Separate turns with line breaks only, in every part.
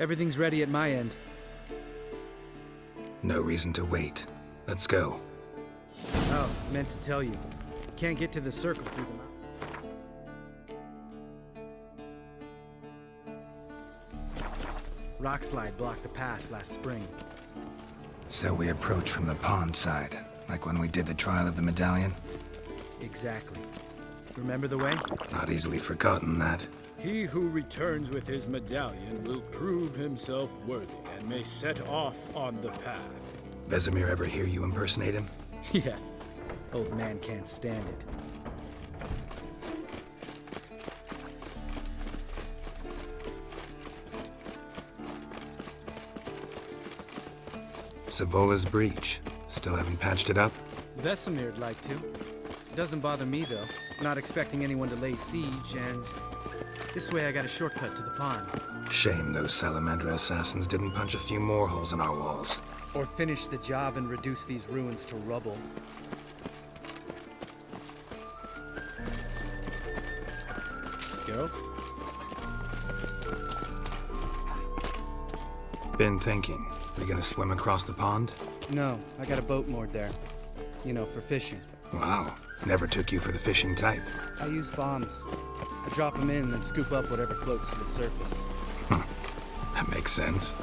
Everything's ready at my end.
No reason to wait. Let's go.
Oh, meant to tell you. Can't get to the circle through the mountains. Rock slide blocked the pass last spring.
So we approach from the pond side, like when we did the trial of the medallion?
Exactly. Remember the way?
Not easily forgotten, that.
He who returns with his medallion will prove himself worthy and may set off on the path.
Vesemir ever hear you impersonate him?
Yeah. Old man can't stand it.
Savola's breach. Still haven't patched it up?
Vesemir'd like to. Doesn't bother me, though. Not expecting anyone to lay siege, and this way I got a shortcut to the pond.
Shame those Salamander assassins didn't punch a few more holes in our walls.
Or finish the job and reduce these ruins to rubble. Geralt?
Been thinking. We gonna swim across the pond?
No, I got a boat moored there. You know, for fishing.
Wow. Never took you for the fishing type.
I use bombs. I drop them in and then scoop up whatever floats to the surface.
That makes sense.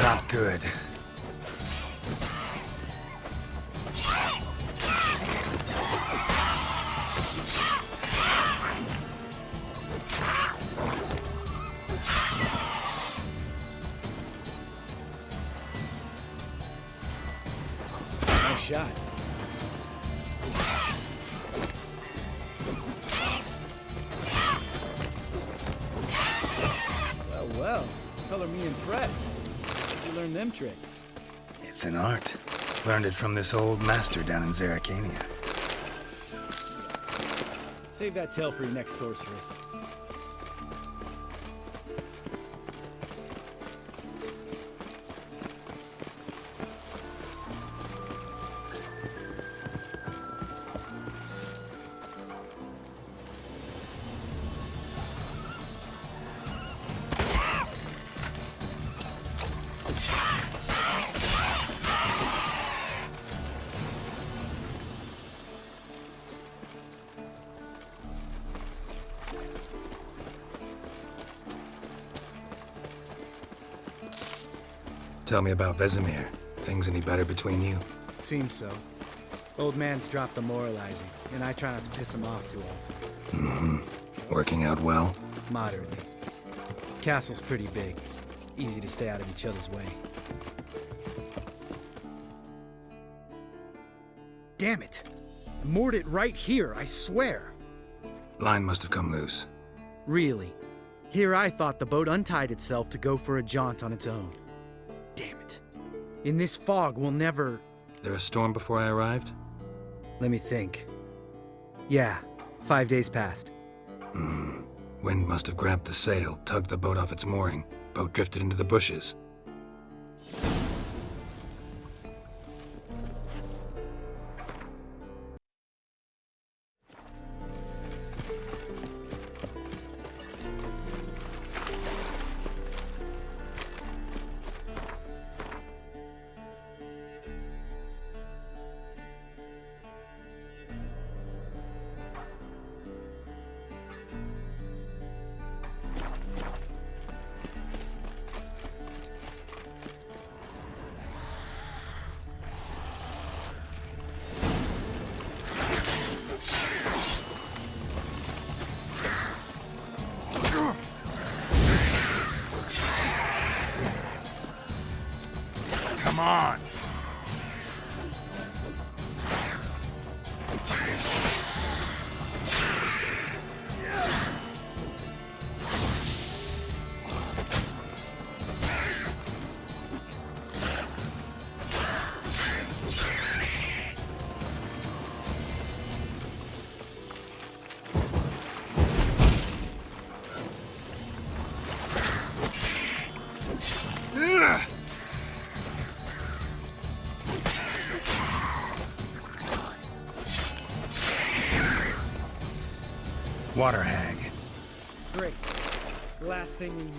Not good.
Nice shot. Well, color me impressed. You learn them tricks.
It's an art. Learned it from this old master down in Zerrikania.
Save that tale for your next sorceress.
Tell me about Vesemir. Things any better between you?
Seems so. Old man's dropped the moralizing, and I try not to piss him off too often.
Working out well?
Moderately. Castle's pretty big. Easy to stay out of each other's way. Damn it! I moored it right here, I swear!
Line must have come loose.
Really? Here I thought the boat untied itself to go for a jaunt on its own. Damn it. In this fog, we'll never...
There a storm before I arrived?
Let me think. Yeah, 5 days passed.
Wind must have grabbed the sail, tugged the boat off its mooring. Boat drifted into the bushes. Come on! Water hag.
Great. The last thing we need.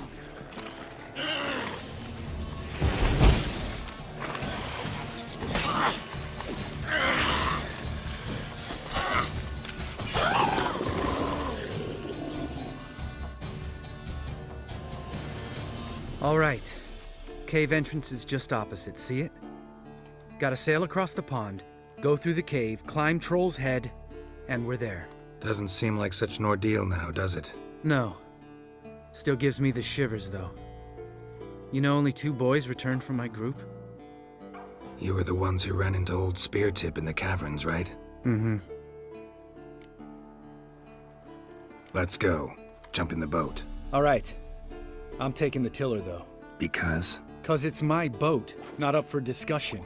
All right. Cave entrance is just opposite, see it? Gotta sail across the pond, go through the cave, climb Troll's Head, and we're there.
Doesn't seem like such an ordeal now, does it?
No. Still gives me the shivers, though. You know only 2 boys returned from my group?
You were the ones who ran into old Speartip in the caverns, right?
Mm-hmm.
Let's go. Jump in the boat.
All right. I'm taking the tiller, though.
Because?
'Cause it's my boat, not up for discussion.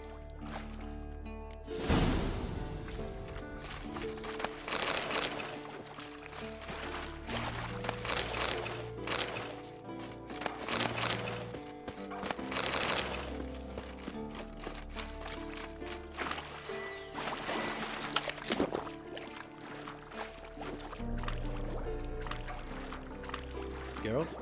Geralt?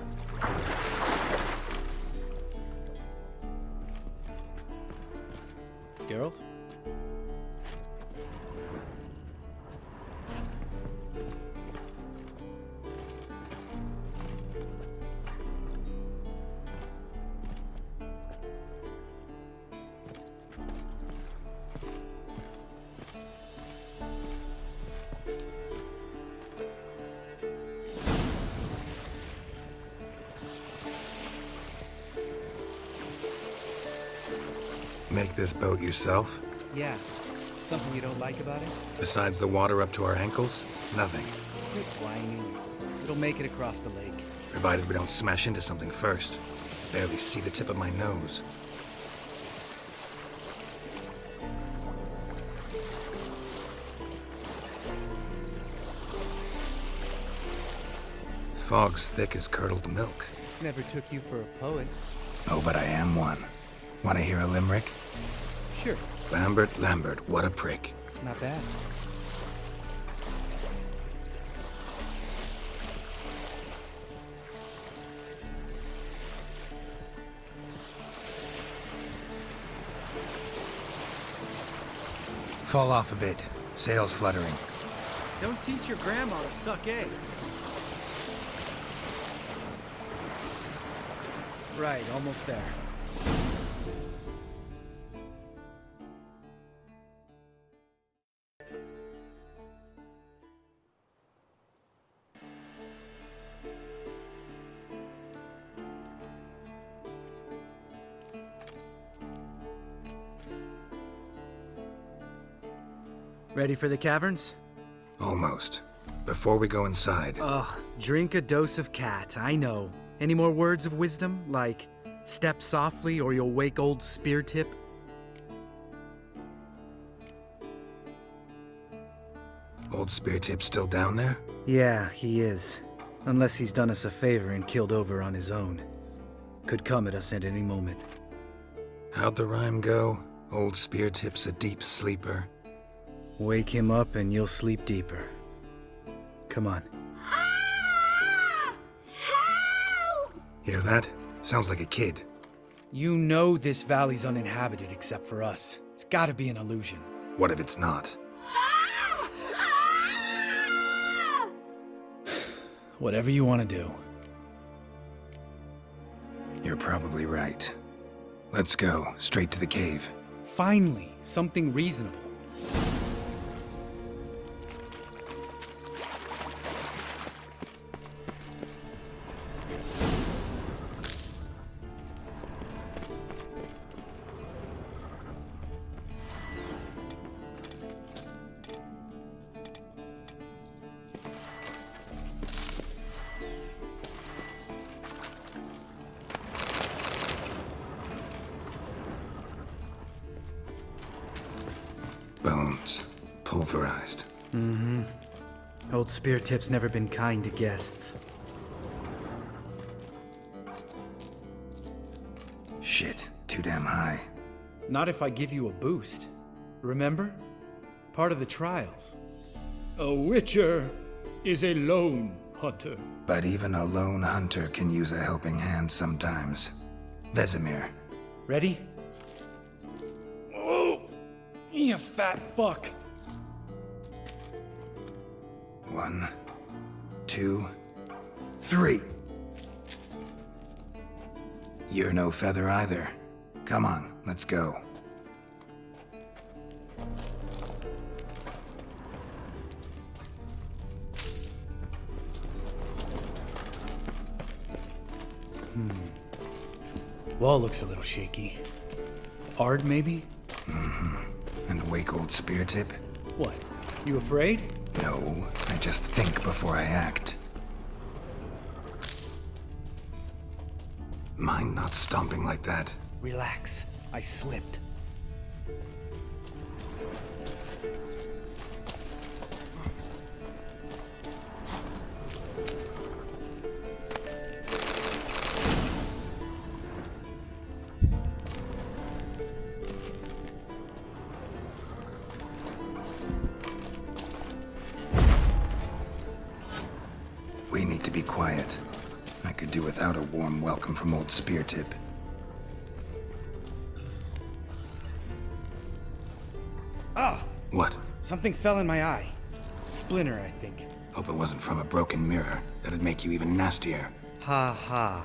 Geralt?
Make this boat yourself?
Yeah. Something you don't like about it?
Besides the water up to our ankles? Nothing.
Quit whining. It'll make it across the lake.
Provided we don't smash into something first. Barely see the tip of my nose. Fog's thick as curdled milk.
Never took you for a poet.
Oh, but I am one. Want to hear a limerick?
Sure.
Lambert, what a prick.
Not bad.
Fall off a bit. Sails fluttering.
Don't teach your grandma to suck eggs. Right, almost there. Ready for the caverns?
Almost. Before we go inside,
Ugh, drink a dose of cat, I know. Any more words of wisdom, like step softly or you'll wake old Speartip?
old Speartip's still down there?
Yeah, he is. Unless he's done us a favor and killed over on his own. Could come at us at any moment.
How'd the rhyme go? Old Speartip's a deep sleeper.
Wake him up and you'll sleep deeper. Come on.
Hear that? Sounds like a kid.
You know this valley's uninhabited except for us. It's gotta be an illusion.
What if it's not?
Whatever you want to do.
You're probably right. Let's go, straight to the cave.
Finally, something reasonable.
Bones. Pulverized.
Mm-hmm. Old Speartip's never been kind to guests.
Shit, too damn high.
Not if I give you a boost. Remember? Part of the trials.
A witcher is a lone hunter.
But even a lone hunter can use a helping hand sometimes. Vesemir.
Ready? Oh! You fat fuck!
1, 2, 3. You're no feather either. Come on, let's go.
Wall looks a little shaky. Ard, maybe?
And a wake old spear tip?
What? You afraid?
No, I just think before I act. Mind not stomping like that.
Relax. I slipped.
We need to be quiet. I could do without a warm welcome from old spear tip.
Ah!
What?
Something fell in my eye. Splinter, I think.
Hope it wasn't from a broken mirror. That'd make you even nastier.
Ha ha.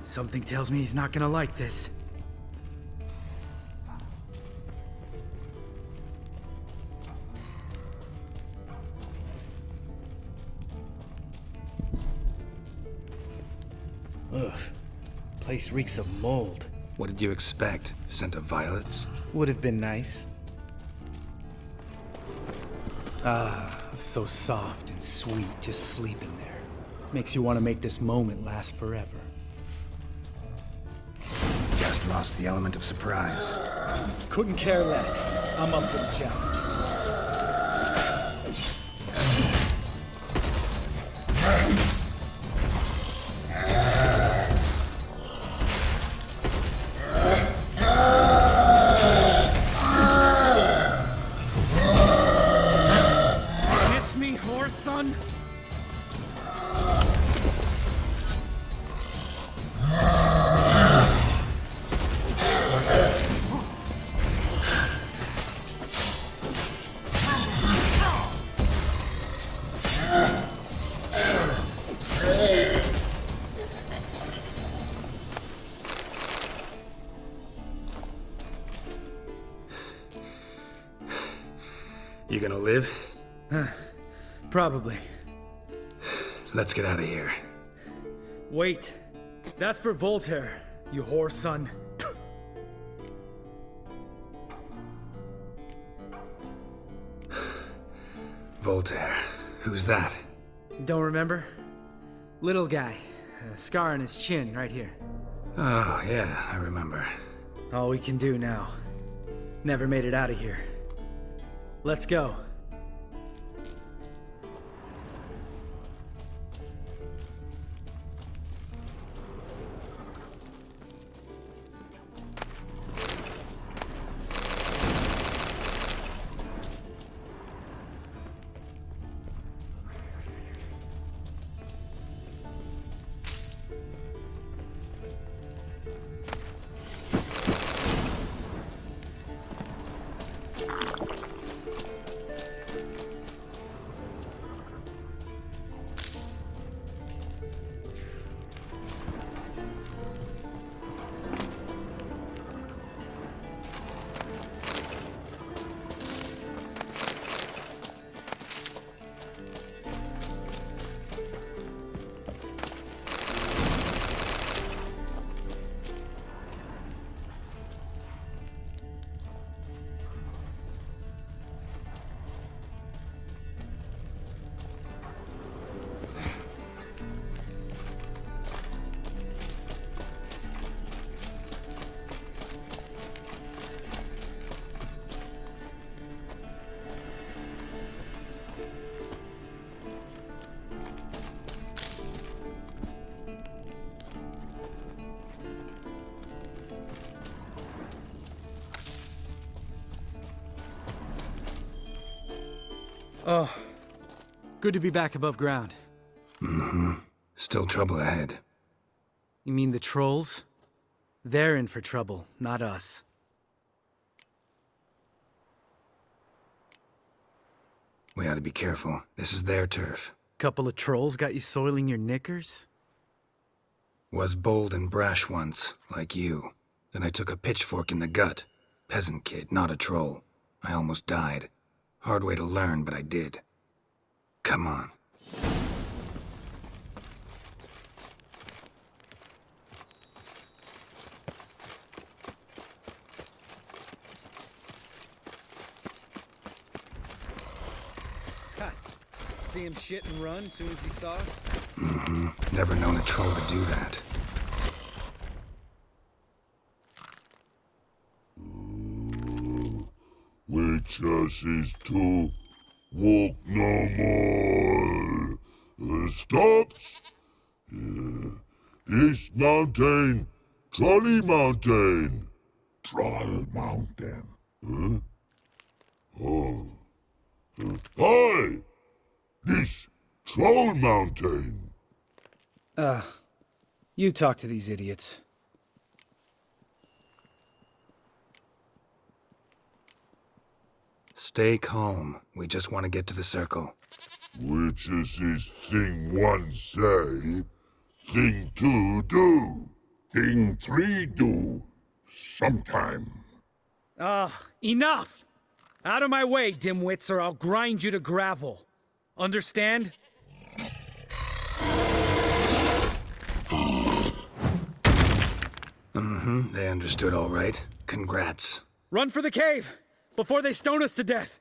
Something tells me he's not gonna like this. Ugh. Place reeks of mold.
What did you expect? Scent of violets?
Would have been nice. Ah, so soft and sweet just sleeping there. Makes you want to make this moment last forever.
Just lost the element of surprise.
Couldn't care less. I'm up for the challenge. Kiss me, horse son?
You gonna live?
Probably.
Let's get out of here.
Wait. That's for Voltaire, you whore son.
Voltaire. Who's that?
Don't remember? Little guy. A scar on his chin right here.
Oh, yeah, I remember.
All we can do now. Never made it out of here. Let's go. Oh, good to be back above ground.
Still trouble ahead.
You mean the trolls? They're in for trouble, not us.
We ought to be careful. This is their turf.
Couple of trolls got you soiling your knickers?
Was bold and brash once, like you. Then I took a pitchfork in the gut. Peasant kid, not a troll. I almost died. Hard way to learn, but I did. Come on.
Ha! See him shit and run soon as he saw us?
Never known a troll to do that.
Witcher says to walk no more. Stops. This mountain, Trolley Mountain. Troll Mountain. Huh? Oh. Hi! This Troll Mountain.
You talk to these idiots.
Stay calm. We just want to get to the circle.
Which is this thing one say, thing two do, thing three do, sometime.
Enough! Out of my way, dimwits, or I'll grind you to gravel. Understand?
They understood all right. Congrats.
Run for the cave! Before they stone us to death!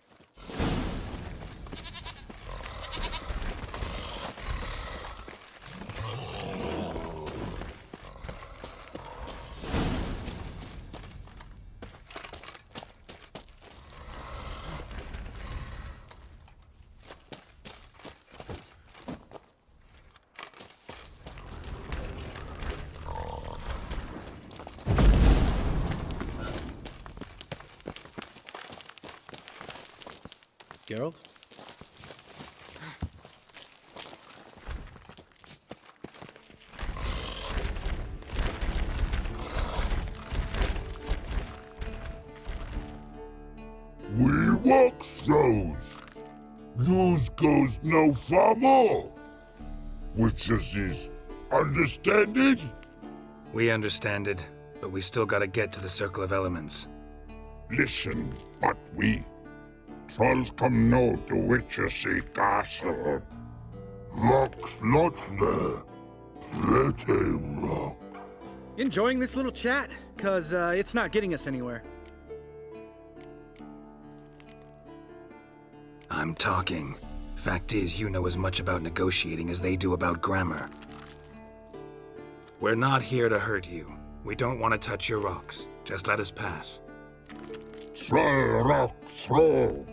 Geralt?
We walk throws. Yous goes no far more. Which is understand it?
We understand it, but we still gotta get to the Circle of Elements.
Listen, but we trolls come no to Witchersea Castle. Rocks lots there. Pretty rock.
Enjoying this little chat? 'Cause it's not getting us anywhere.
I'm talking. Fact is, you know as much about negotiating as they do about grammar. We're not here to hurt you. We don't want to touch your rocks. Just let us pass.
Troll rock throw.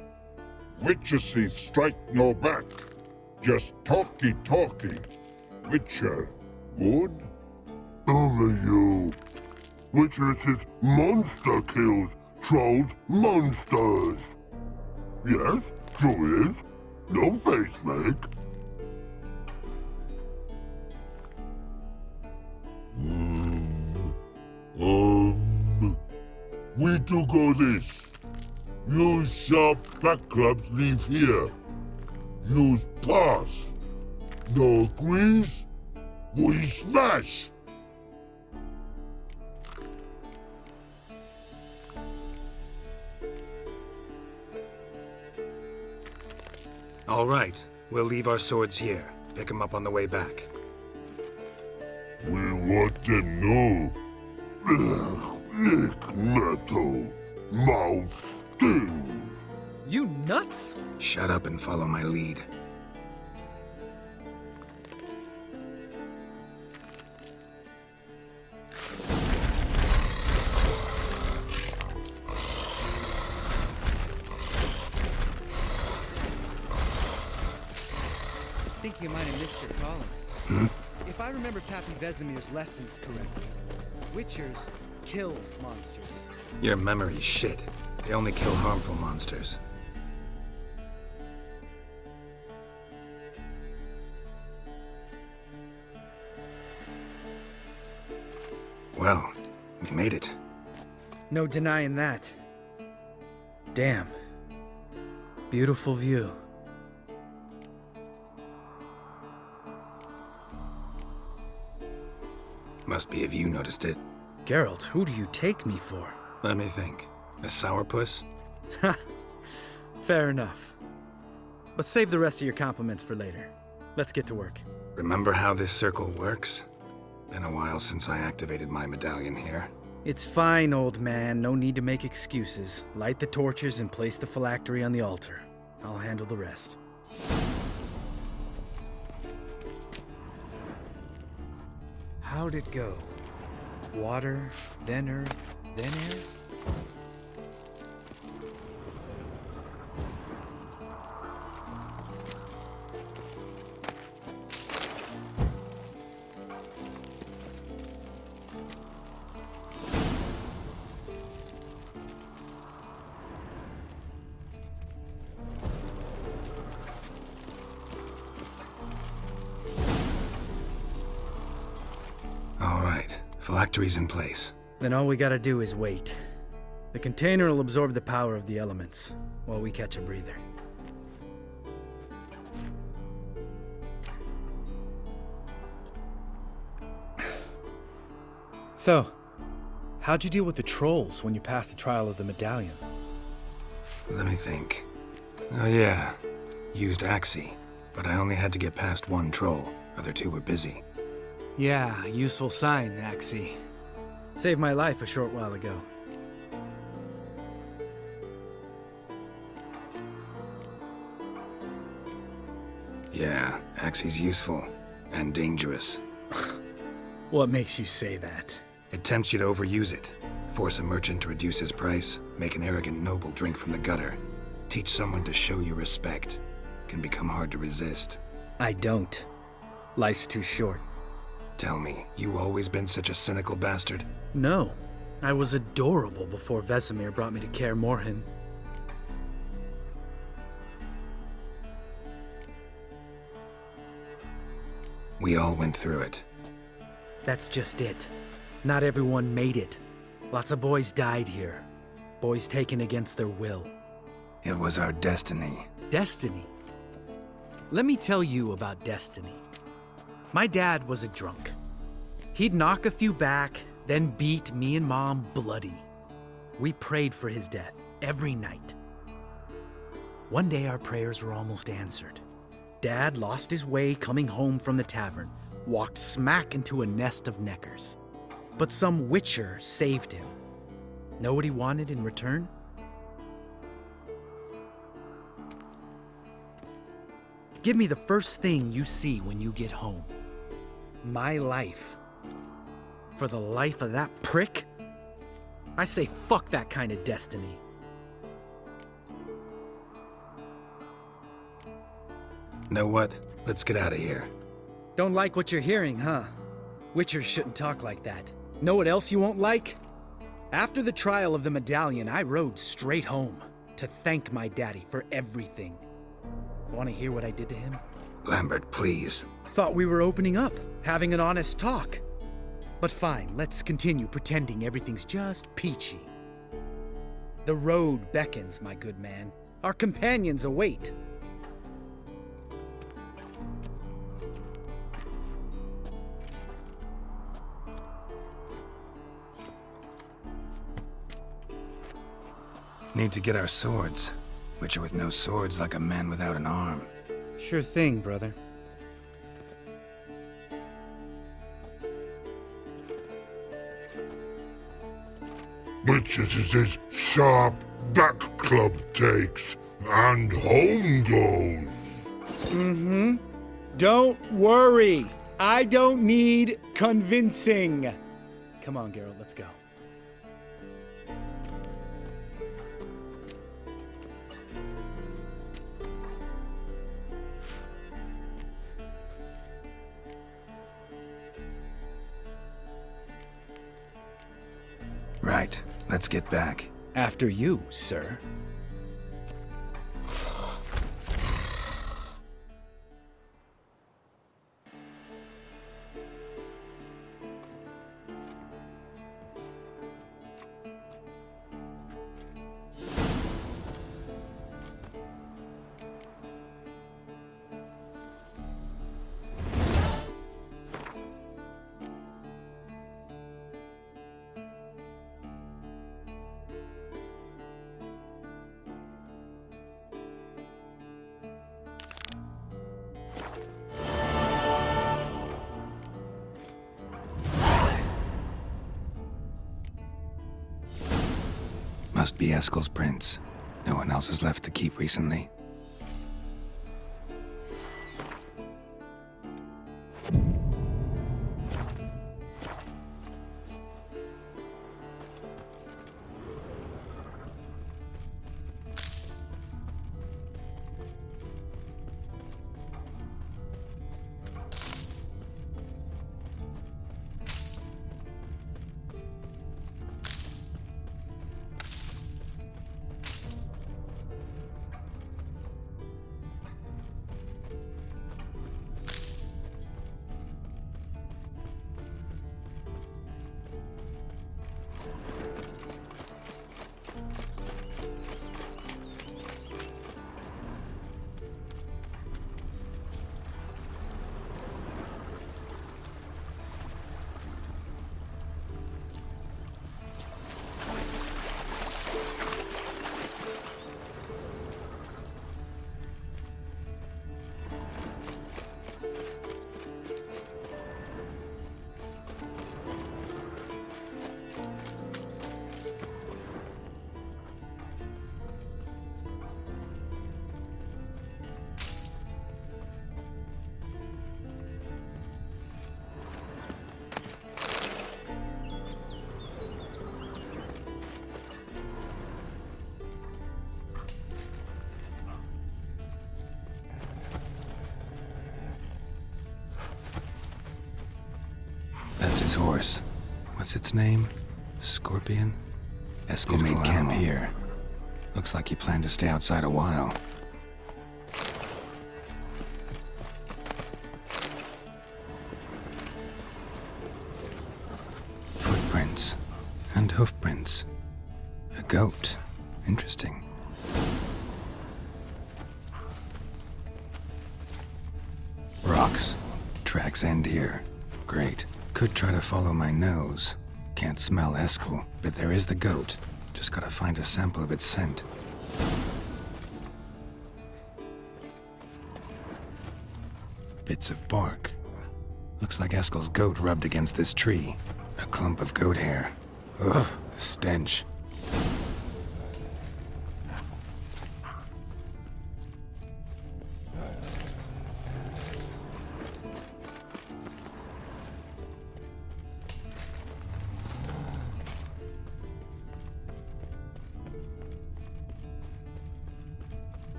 Witchersea strike no back. Just talky. Witcher, good? Only you. Witchers's monster kills trolls monsters. Yes, true is. No face make. We do go this. Use sharp back clubs leave here. Use pass. No agrees? We smash.
All right, we'll leave our swords here. Pick them up on the way back.
We want them know. Lick metal. Mouth stings.
You nuts?
Shut up and follow my lead.
I think you might have missed your calling. If I remember Pappy Vesemir's lessons correctly, Witchers kill monsters.
Your memory's shit. They only kill harmful monsters. Well, we made it.
No denying that. Damn. Beautiful view.
Must be if you noticed it.
Geralt, who do you take me for?
Let me think. A sourpuss?
Ha! Fair enough. But save the rest of your compliments for later. Let's get to work.
Remember how this circle works? Been a while since I activated my medallion here.
It's fine, old man. No need to make excuses. Light the torches and place the phylactery on the altar. I'll handle the rest. How'd it go? Water, then earth, then air?
Phylactery's in place.
Then all we gotta do is wait. The container will absorb the power of the elements, while we catch a breather. So, how'd you deal with the trolls when you passed the trial of the medallion?
Let me think. Oh yeah, used Axie, but I only had to get past one troll. Other two were busy.
Yeah, useful sign, Axie. Saved my life a short while ago.
Yeah, Axie's useful. And dangerous.
What makes you say that?
It tempts you to overuse it. Force a merchant to reduce his price, make an arrogant noble drink from the gutter. Teach someone to show you respect. Can become hard to resist.
I don't. Life's too short.
Tell me, you always been such a cynical bastard?
No. I was adorable before Vesemir brought me to Kaer Morhen.
We all went through it.
That's just it. Not everyone made it. Lots of boys died here. Boys taken against their will.
It was our destiny.
Destiny? Let me tell you about destiny. My dad was a drunk. He'd knock a few back, then beat me and Mom bloody. We prayed for his death every night. One day our prayers were almost answered. Dad lost his way coming home from the tavern, walked smack into a nest of neckers. But some witcher saved him. Know what he wanted in return? Give me the first thing you see when you get home. My life. For the life of that prick? I say fuck that kind of destiny.
Know what? Let's get out of here.
Don't like what you're hearing, huh? Witchers shouldn't talk like that. Know what else you won't like? After the trial of the medallion, I rode straight home to thank my daddy for everything. Want to hear what I did to him?
Lambert, please.
Thought we were opening up, having an honest talk. But fine, let's continue pretending everything's just peachy. The road beckons, my good man. Our companions await.
Need to get our swords. Witcher with no swords like a man without an arm.
Sure thing, brother.
Witches is his sharp back club takes, and home goes.
Don't worry. I don't need convincing. Come on, Geralt, let's go.
Right. Let's get back.
After you, sir.
Must be Eskel's prints. No one else has left the keep recently. That's his horse. What's its name? Scorpion? Eskel made camp here. Looks like he planned to stay outside a while. Footprints. And hoofprints. A goat. Interesting. Rocks. Tracks end here. Great. Could try to follow my nose. Can't smell Eskel, but there is the goat. Just gotta find a sample of its scent. Bits of bark. Looks like Eskel's goat rubbed against this tree. A clump of goat hair. Ugh, the stench.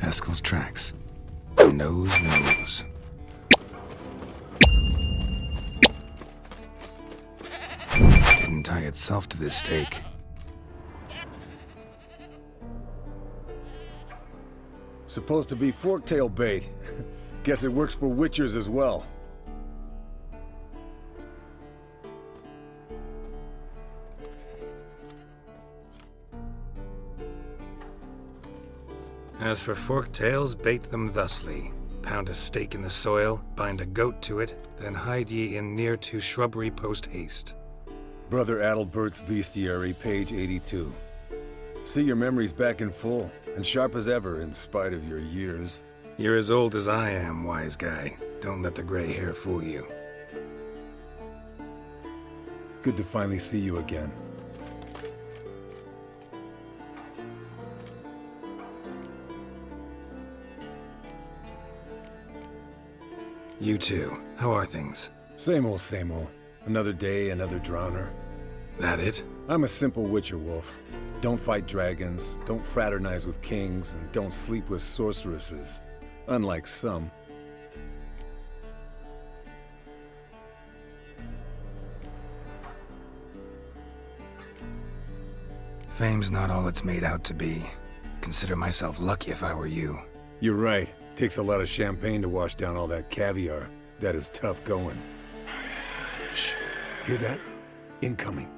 Eskel's tracks. Nose. Didn't tie itself to this stake.
Supposed to be forktail bait. Guess it works for witchers as well.
As for forktails, bait them thusly. Pound a stake in the soil, bind a goat to it, then hide ye in near to shrubbery post haste.
Brother Adalbert's Bestiary, page 82. See your memories back in full, and sharp as ever in spite of your years.
You're as old as I am, wise guy. Don't let the gray hair fool you.
Good to finally see you again.
You too. How are things?
Same old, same old. Another day, another drowner.
That it?
I'm a simple witcher wolf. Don't fight dragons, don't fraternize with kings, and don't sleep with sorceresses. Unlike some.
Fame's not all it's made out to be. Consider myself lucky if I were you.
You're right. Takes a lot of champagne to wash down all that caviar. That is tough going. Shh. Hear that? Incoming.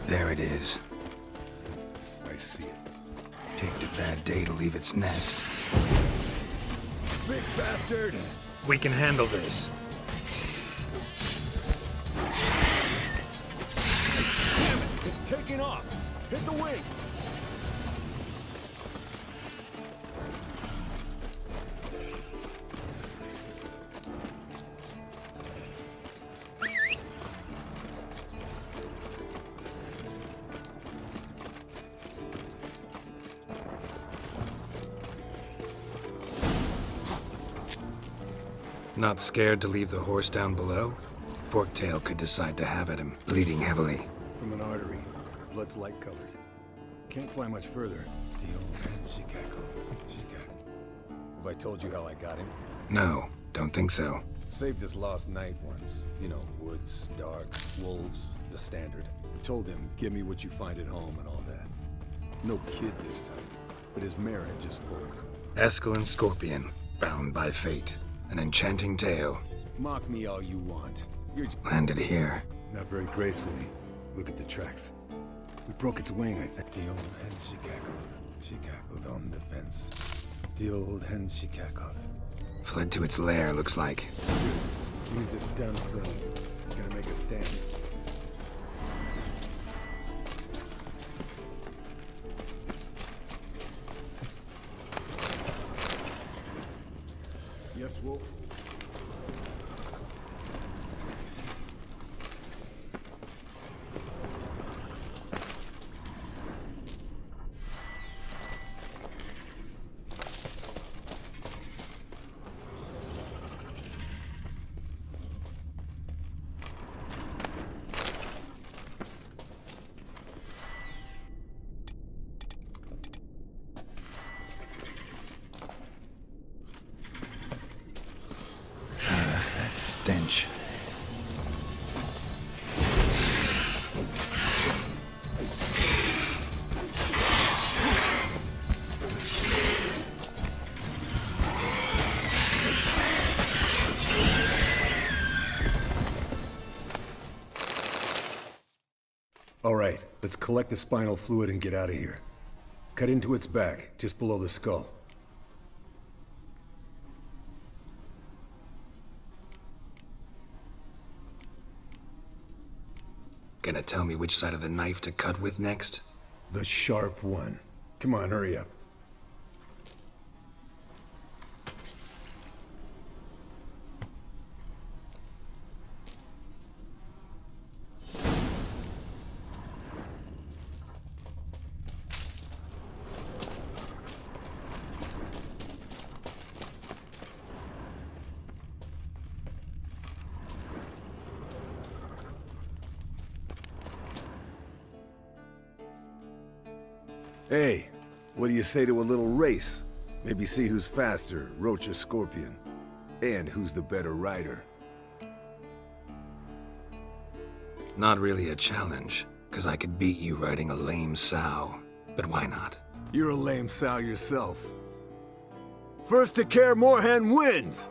There it is.
I see it.
Picked a bad day to leave its nest.
Big bastard!
We can handle this.
Damn it! It's taking off! Hit the wings!
Not scared to leave the horse down below? Forktail could decide to have at him, bleeding heavily.
From an artery. Blood's light colored. Can't fly much further. The old man, Chicago. Have I told you how I got him?
No, don't think so.
Saved this lost knight once. You know, woods, dark, wolves, the standard. Told him, give me what you find at home and all that. No kid this time, but his mare had just foaled.
Eskel and Scorpion, bound by fate. An enchanting tale.
Mock me all you want. You're
Landed here.
not very gracefully. Look at the tracks. We broke its wing, I think. The old hen she cackled. She cackled on the fence. The old hen she cackled.
Fled to its lair, looks like.
Means it's done fleeing. Gonna make a stand. Yes, Wolf?
That stench.
All right, let's collect the spinal fluid and get out of here. Cut into its back, just below the skull.
Gonna tell me which side of the knife to cut with next?
The sharp one. Come on, hurry up. Hey, what do you say to a little race? Maybe see who's faster, Roach or Scorpion. And who's the better rider.
Not really a challenge, because I could beat you riding a lame sow. But why not?
You're a lame sow yourself. First to care Moorhen wins!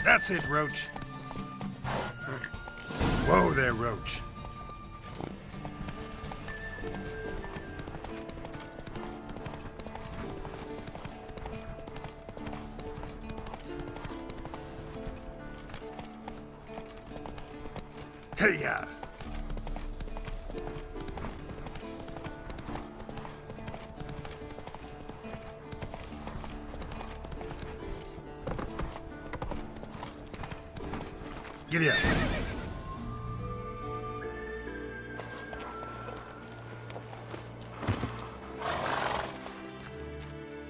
That's it, Roach. Whoa there, Roach. Hey-ya! Giddy up.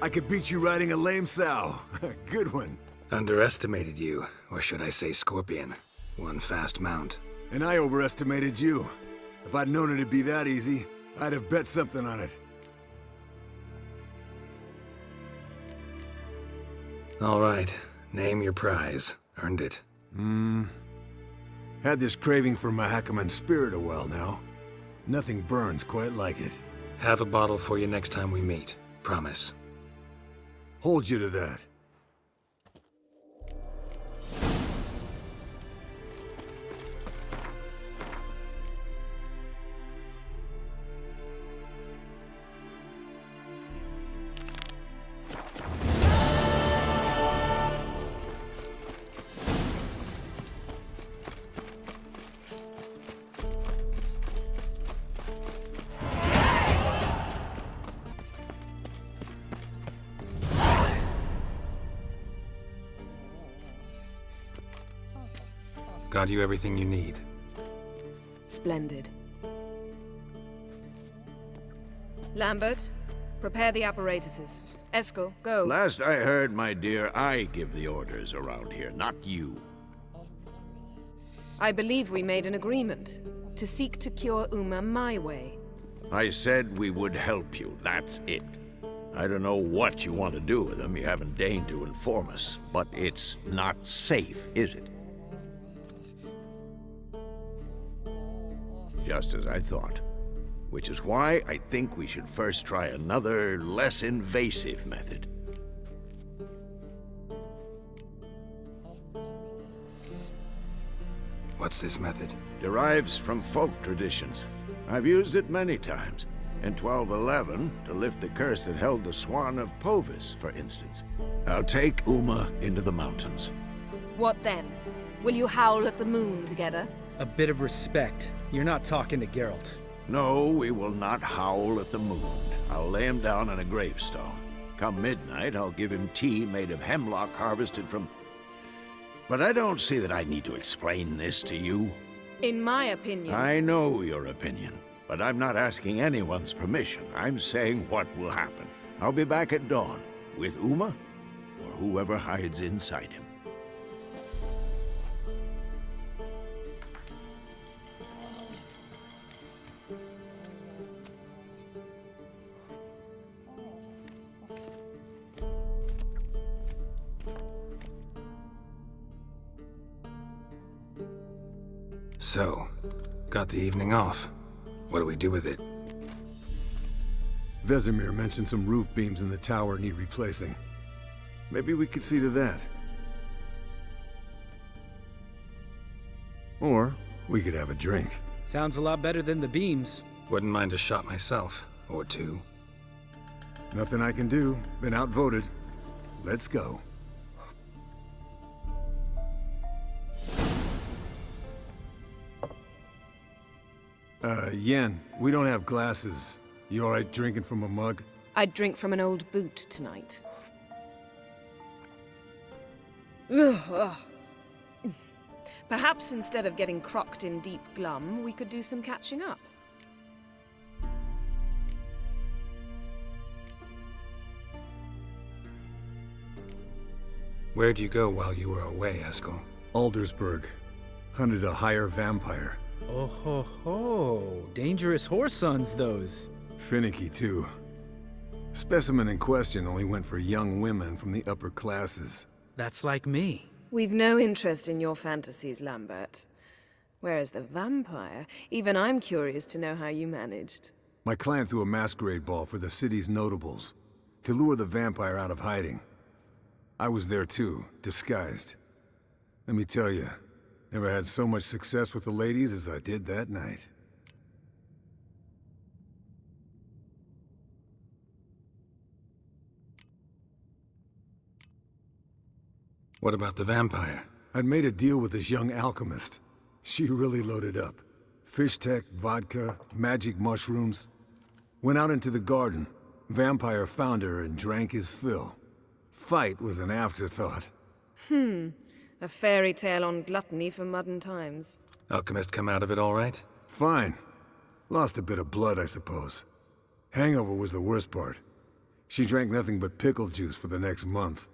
I could beat you riding a lame sow. Good one.
Underestimated you, or should I say Scorpion. One fast mount.
And I overestimated you. If I'd known it'd be that easy, I'd have bet something on it.
All right, name your prize. Earned it.
Had this craving for Mahakaman spirit a while now. Nothing burns quite like it.
Have a bottle for you next time we meet. Promise.
Hold you to that.
Got you everything you need.
Splendid. Lambert, prepare the apparatuses. Eskel, go.
Last I heard, my dear, I give the orders around here, not you.
I believe we made an agreement to seek to cure Uma my way.
I said we would help you, that's it. I don't know what you want to do with them, you haven't deigned to inform us, but it's not safe, is it? Just as I thought. Which is why I think we should first try another, less invasive method.
What's this method?
Derives from folk traditions. I've used it many times. In 1211, to lift the curse that held the Swan of Povis, for instance. I'll take Uma into the mountains.
What then? Will you howl at the moon together?
A bit of respect. You're not talking to Geralt.
No, we will not howl at the moon. I'll lay him down on a gravestone. Come midnight, I'll give him tea made of hemlock harvested from... But I don't see that I need to explain this to you.
In my opinion...
I know your opinion, but I'm not asking anyone's permission. I'm saying what will happen. I'll be back at dawn, with Uma, or whoever hides inside him.
So, got the evening off. What do we do with it?
Vesemir mentioned some roof beams in the tower need replacing. Maybe we could see to that. Or we could have a drink.
Sounds a lot better than the beams.
Wouldn't mind a shot myself, or two.
Nothing I can do. Been outvoted. Let's go. Yen, we don't have glasses. You alright drinking from a mug?
I'd drink from an old boot tonight. Perhaps instead of getting crocked in deep glum, we could do some catching up.
Where'd you go while you were away, Eskel?
Aldersburg. Hunted a higher vampire.
Oh ho ho. Dangerous whoresons, those.
Finicky, too. Specimen in question only went for young women from the upper classes.
That's like me.
We've no interest in your fantasies, Lambert. Whereas the vampire, even I'm curious to know how you managed.
My clan threw a masquerade ball for the city's notables, to lure the vampire out of hiding. I was there too, disguised. Let me tell you, never had so much success with the ladies as I did that night.
What about the vampire?
I'd made a deal with this young alchemist. She really loaded up. Fish tech, vodka, magic mushrooms. Went out into the garden. Vampire found her and drank his fill. Fight was an afterthought.
A fairy tale on gluttony for modern times.
Alchemist come out of it all right?
Fine. Lost a bit of blood, I suppose. Hangover was the worst part. She drank nothing but pickle juice for the next month.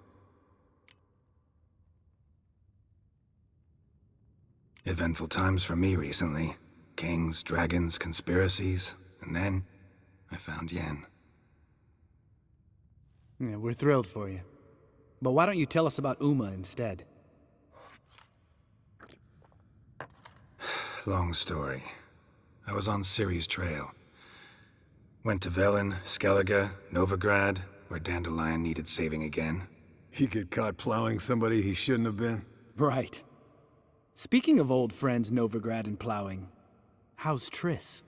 Eventful times for me recently. Kings, dragons, conspiracies, and then I found Yen.
Yeah, we're thrilled for you. But why don't you tell us about Uma instead?
Long story. I was on Ciri's trail. Went to Velen, Skellige, Novigrad, where Dandelion needed saving again.
He get caught plowing somebody he shouldn't have been?
Right. Speaking of old friends Novigrad and plowing, how's Triss?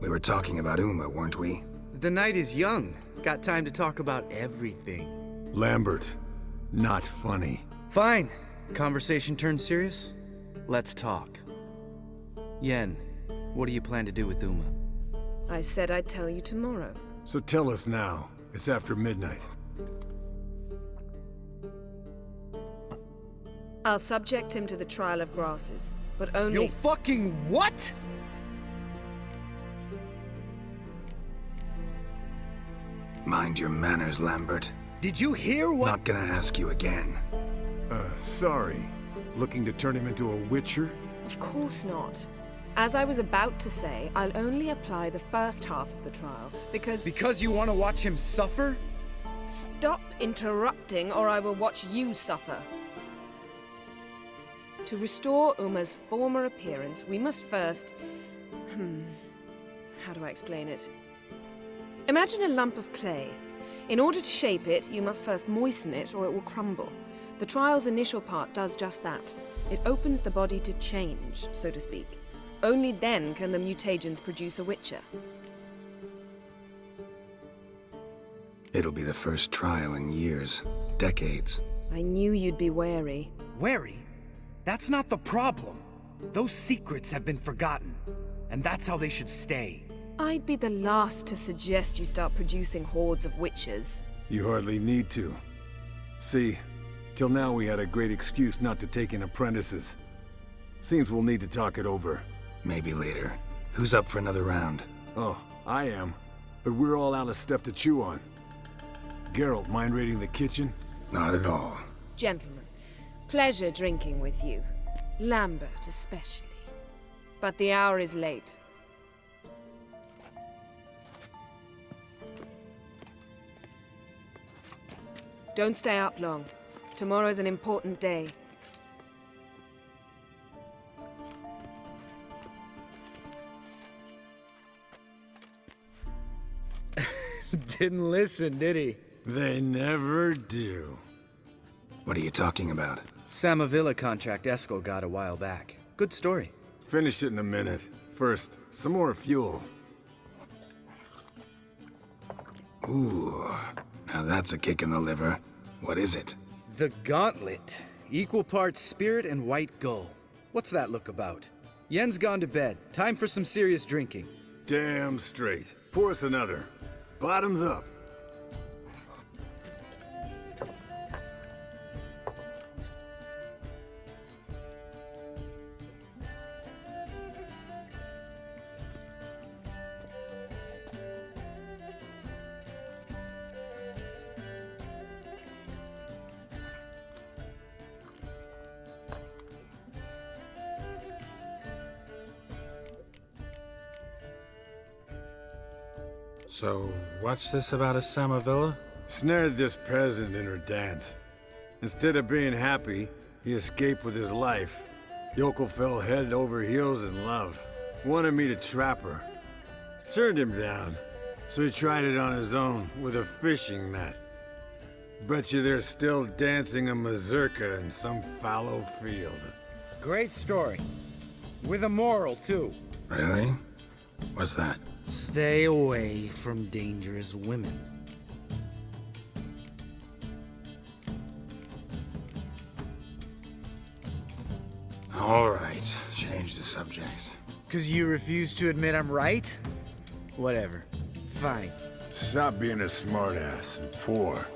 We were talking about Uma, weren't we?
The night is young. Got time to talk about everything.
Lambert, not funny.
Fine. Conversation turned serious? Let's talk. Yen, what do you plan to do with Uma?
I said I'd tell you tomorrow.
So tell us now. It's after midnight.
I'll subject him to the trial of grasses, but only—
You fucking what?
Mind your manners, Lambert.
Did you hear what—
Not gonna ask you again.
Sorry. Looking to turn him into a witcher?
Of course not. As I was about to say, I'll only apply the first half of the trial, because—
Because you want to watch him suffer?
Stop interrupting, or I will watch you suffer. To restore Uma's former appearance, we must first— How do I explain it? Imagine a lump of clay. In order to shape it, you must first moisten it or it will crumble. The trial's initial part does just that. It opens the body to change, so to speak. Only then can the mutagens produce a witcher.
It'll be the first trial in years. Decades.
I knew you'd be wary.
Wary? That's not the problem. Those secrets have been forgotten, and that's how they should stay.
I'd be the last to suggest you start producing hordes of witches.
You hardly need to. See, till now we had a great excuse not to take in apprentices. Seems we'll need to talk it over.
Maybe later. Who's up for another round?
Oh, I am. But we're all out of stuff to chew on. Geralt, mind raiding the kitchen?
Not at all.
Gentlemen, pleasure drinking with you. Lambert especially. But the hour is late. Don't stay up long. Tomorrow's an important day.
Didn't listen, did he?
They never do.
What are you talking about?
Samavilla contract Eskel got a while back. Good story.
Finish it in a minute. First, some more fuel.
Ooh, now that's a kick in the liver. What is it?
The Gauntlet. Equal parts spirit and white gull. What's that look about? Yen's gone to bed. Time for some serious drinking.
Damn straight. Pour us another. Bottoms up.
So, what's this about a Samavilla?
Snared this peasant in her dance. Instead of being happy, he escaped with his life. Yokel fell head over heels in love. Wanted me to trap her. Turned him down. So he tried it on his own with a fishing net. Bet you they're still dancing a mazurka in some fallow field.
Great story. With a moral, too.
Really? What's that?
Stay away from dangerous women.
All right, change the subject.
'Cause you refuse to admit I'm right? Whatever. Fine.
Stop being a smartass and pour.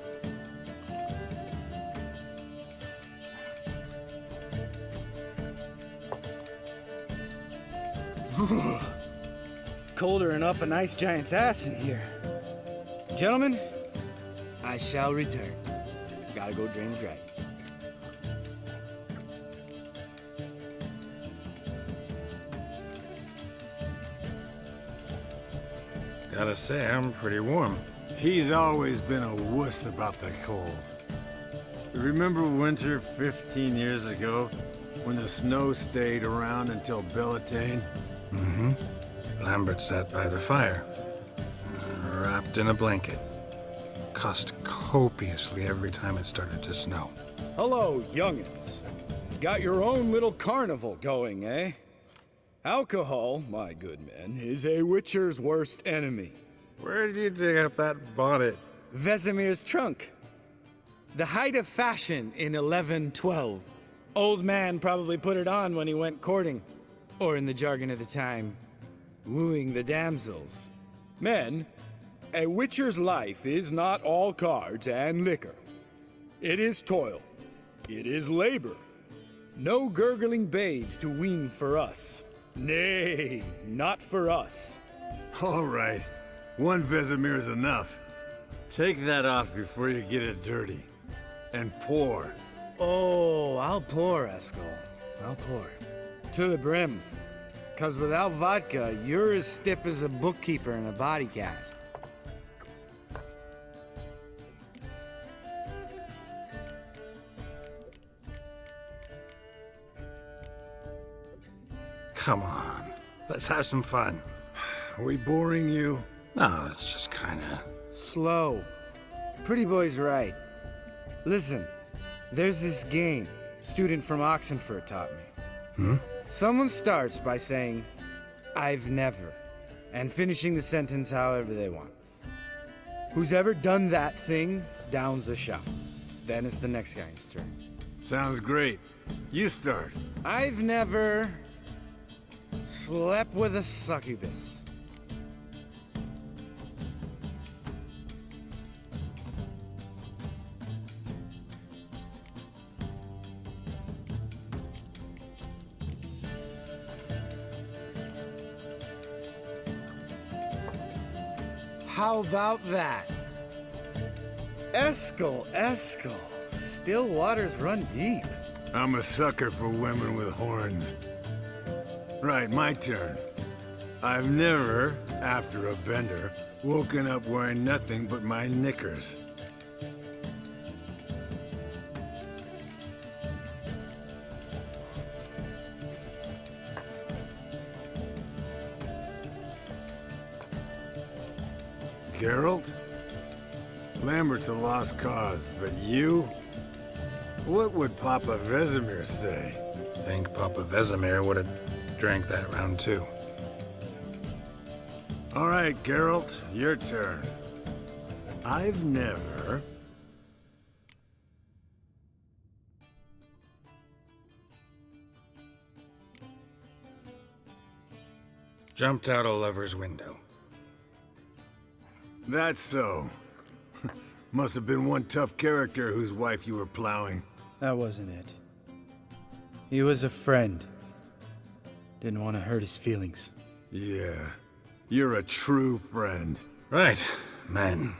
Colder and up an ice giant's ass in here. Gentlemen, I shall return. Gotta go drain the dragon.
Gotta say, I'm pretty warm.
He's always been a wuss about the cold. Remember winter 15 years ago, when the snow stayed around until Bellatane?
Mm-hmm. Lambert sat by the fire, wrapped in a blanket. Cussed copiously every time it started to snow.
Hello, youngins. Got your own little carnival going, eh? Alcohol, my good men, is a witcher's worst enemy.
Where did you dig up that bonnet?
Vesemir's trunk. The height of fashion in 1112. Old man probably put it on when he went courting. Or in the jargon of the time, wooing the damsels.
Men, a witcher's life is not all cards and liquor. It is toil. It is labor. No gurgling babes to wean for us. Nay, not for us.
All right. One Vesemir's enough. Take that off before you get it dirty. And pour.
Oh, I'll pour, Eskel. I'll pour. To the brim. 'Cause without vodka, you're as stiff as a bookkeeper in a body cast.
Come on, let's have some fun.
Are we boring you?
No, it's just kinda...
Slow. Pretty boy's right. Listen, there's this game student from Oxenford taught me. Someone starts by saying, I've never, and finishing the sentence however they want. Who's ever done that thing downs a shot. Then it's the next guy's turn.
Sounds great. You start.
I've never slept with a succubus. How about that? Eskel. Still waters run deep.
I'm a sucker for women with horns. Right, my turn. I've never, after a bender, woken up wearing nothing but my knickers. Geralt? Lambert's a lost cause, but you? What would Papa Vesemir say?
Think Papa Vesemir would have drank that round too.
All right, Geralt, your turn. I've never...
Jumped out a lover's window.
That's so. Must have been one tough character whose wife you were plowing.
That wasn't it. He was a friend. Didn't want to hurt his feelings.
Yeah, you're a true friend.
Right, men.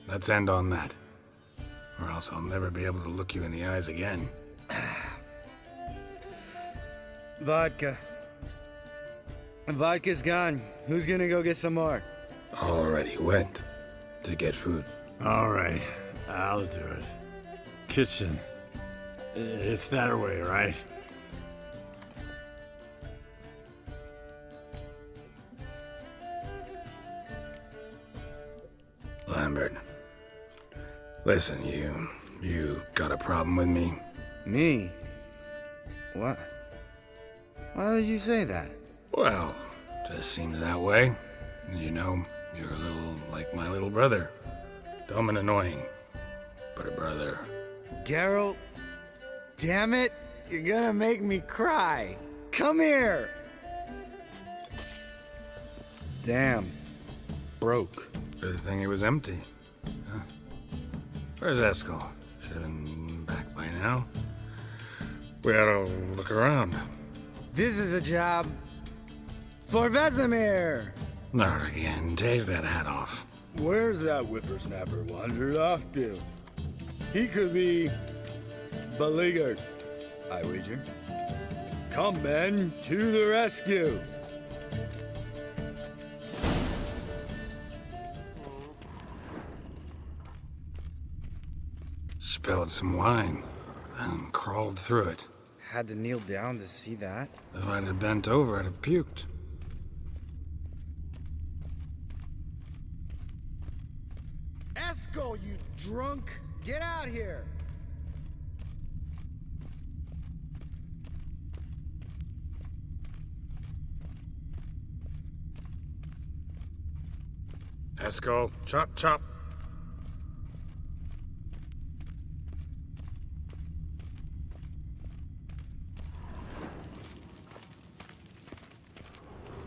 Let's end on that. Or else I'll never be able to look you in the eyes again.
Vodka. Vodka's gone. Who's gonna go get some more?
Already went to get food.
All right, I'll do it. Kitchen. It's that way, right?
Lambert. Listen, you got a problem with me?
Me? What? Why would you say that?
Well, just seems that way. You know, you're a little like my little brother. Dumb and annoying, but a brother.
Geralt, damn it, you're gonna make me cry. Come here. Damn, broke.
Good thing it was empty. Huh? Where's Eskel? Should have been back by now. We ought to look around.
This is a job For Vesemir!
Not again. Take that hat off.
Where's that whippersnapper wandered off to? He could be beleaguered, I wager. Come, men, to the rescue!
Spilled some wine and crawled through it.
Had to kneel down to see that.
If I'd have bent over, I'd have puked.
Esco, you drunk! Get out here!
Esco, chop, chop.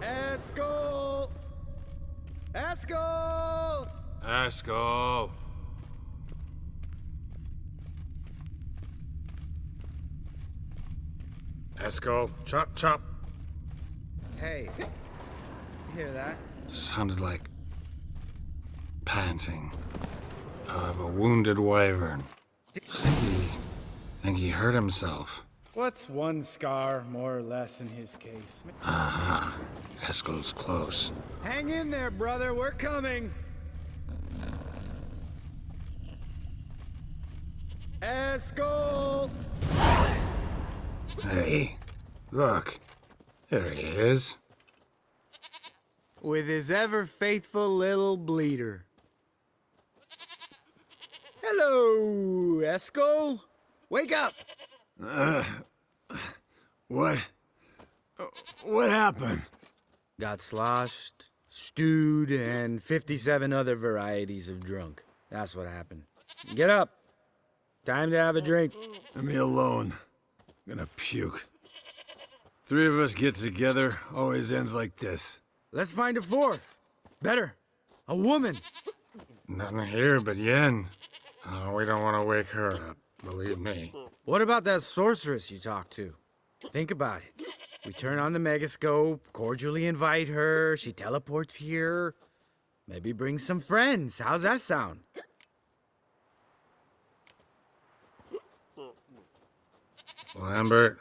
Esco! Esco!
Esco. Esco, chop, chop.
Hey, you hear that?
Sounded like panting of a wounded wyvern. Think he hurt himself.
What's one scar, more or less, in his case?
Aha. Esco's close.
Hang in there, brother. We're coming. Esco!
Hey, look. There he is.
With his ever-faithful little bleeder. Hello, Esco. Wake up!
What happened?
Got sloshed, stewed, and 57 other varieties of drunk. That's what happened. Get up. Time to have a drink.
Leave me alone. I'm gonna puke. Three of us get together, always ends like this.
Let's find a fourth. Better. A woman.
Nothing here but Yen. Oh, we don't want to wake her up, believe me.
What about that sorceress you talked to? Think about it. We turn on the megascope, cordially invite her, she teleports here. Maybe bring some friends. How's that sound?
Lambert,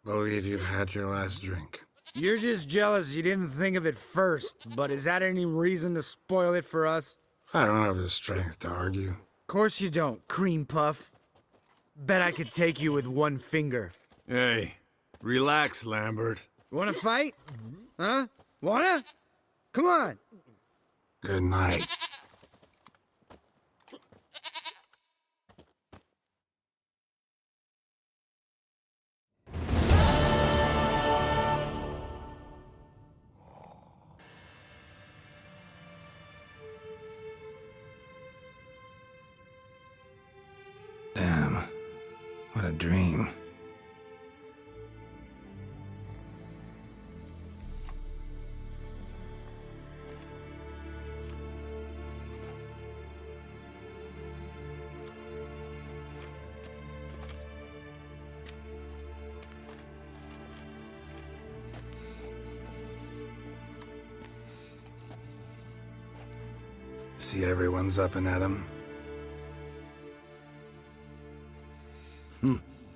believe you've had your last drink.
You're just jealous you didn't think of it first, but is that any reason to spoil it for us?
I don't have the strength to argue.
Course you don't, cream puff. Bet I could take you with one finger.
Hey, relax, Lambert.
Wanna fight? Huh? Wanna? Come on.
Good night. Damn, what a dream. See everyone's up and at 'em.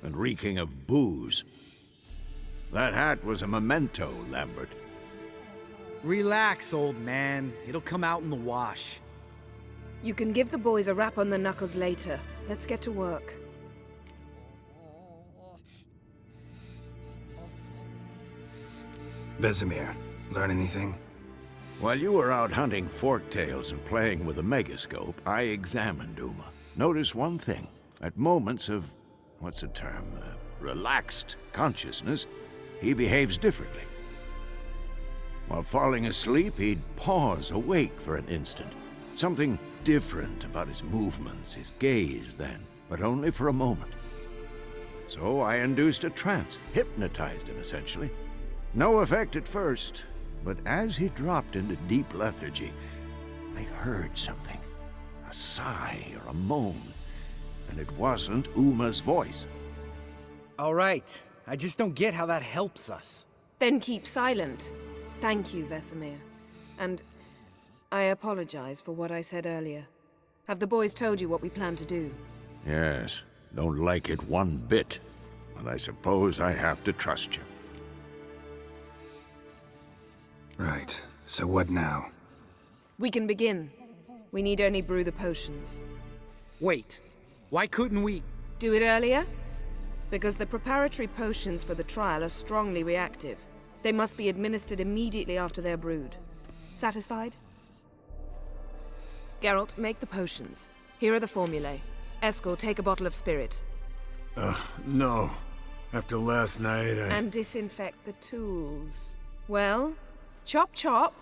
And reeking of booze. That hat was a memento, Lambert.
Relax, old man. It'll come out in the wash.
You can give the boys a rap on the knuckles later. Let's get to work.
Vesemir, learn anything?
While you were out hunting forktails and playing with a megascope, I examined Uma. Notice one thing. At moments of, what's the term, relaxed consciousness, he behaves differently. While falling asleep, he'd pause awake for an instant. Something different about his movements, his gaze then, but only for a moment. So I induced a trance, hypnotized him essentially. No effect at first, but as he dropped into deep lethargy, I heard something. A sigh or a moan. And it wasn't Uma's voice.
All right. I just don't get how that helps us.
Then keep silent. Thank you, Vesemir. And I apologize for what I said earlier. Have the boys told you what we plan to do?
Yes, don't like it one bit. But I suppose I have to trust you.
Right. So what now?
We can begin. We need only brew the potions.
Wait, why couldn't we?
Do it earlier? Because the preparatory potions for the trial are strongly reactive. They must be administered immediately after they're brewed. Satisfied? Geralt, make the potions. Here are the formulae. Eskel, take a bottle of spirit.
No. After last night,
And disinfect the tools. Well, chop chop.